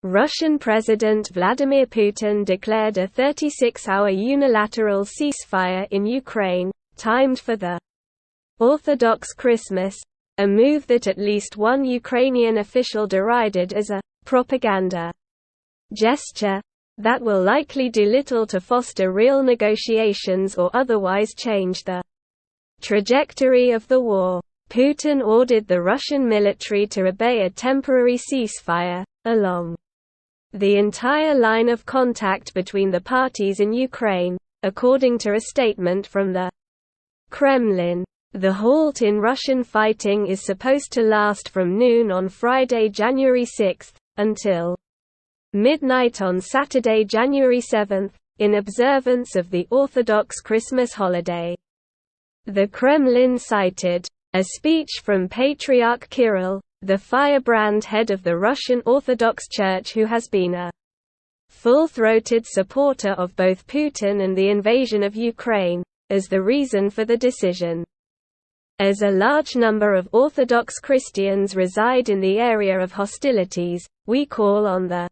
Russian President Vladimir Putin declared a 36-hour unilateral ceasefire in Ukraine, timed for the Orthodox Christmas, a move that at least one Ukrainian official derided as a propaganda gesture that will likely do little to foster real negotiations or otherwise change the trajectory of the war. Putin ordered the Russian military to obey a temporary ceasefire, along the entire line of contact between the parties in Ukraine, according to a statement from the Kremlin. The halt in Russian fighting is supposed to last from noon on Friday, January 6, until midnight on Saturday, January 7, in observance of the Orthodox Christmas holiday. The Kremlin cited a speech from Patriarch Kirill, the firebrand head of the Russian Orthodox Church, who has been a full-throated supporter of both Putin and the invasion of Ukraine, as the reason for the decision. As a large number of Orthodox Christians reside in the area of hostilities, we call on the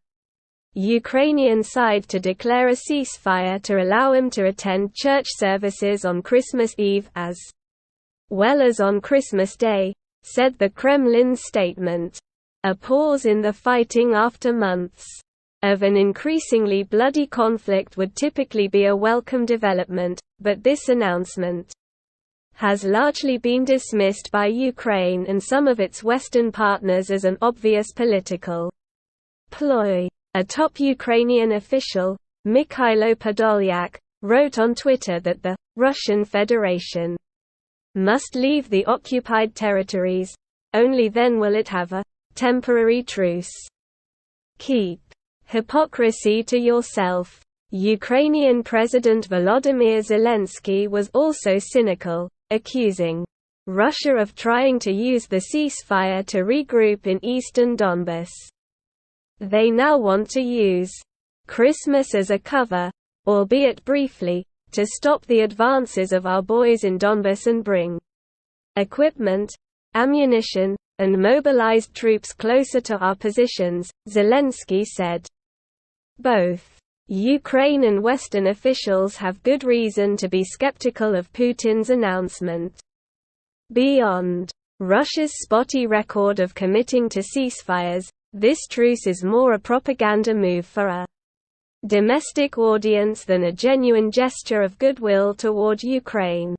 Ukrainian side to declare a ceasefire to allow them to attend church services on Christmas Eve as well as on Christmas Day, said the Kremlin statement. A pause in the fighting after months of an increasingly bloody conflict would typically be a welcome development, but this announcement has largely been dismissed by Ukraine and some of its Western partners as an obvious political ploy. A top Ukrainian official, Mikhailo Podolyak, wrote on Twitter that the Russian Federation must leave the occupied territories, only then will it have a temporary truce. Keep hypocrisy to yourself. Ukrainian President Volodymyr Zelensky was also cynical, accusing Russia of trying to use the ceasefire to regroup in eastern Donbas. They now want to use Christmas as a cover, albeit briefly, to stop the advances of our boys in Donbas and bring equipment, ammunition, and mobilized troops closer to our positions, Zelensky said. Both Ukraine and Western officials have good reason to be skeptical of Putin's announcement. Beyond Russia's spotty record of committing to ceasefires, this truce is more a propaganda move for a domestic audience than a genuine gesture of goodwill toward Ukraine.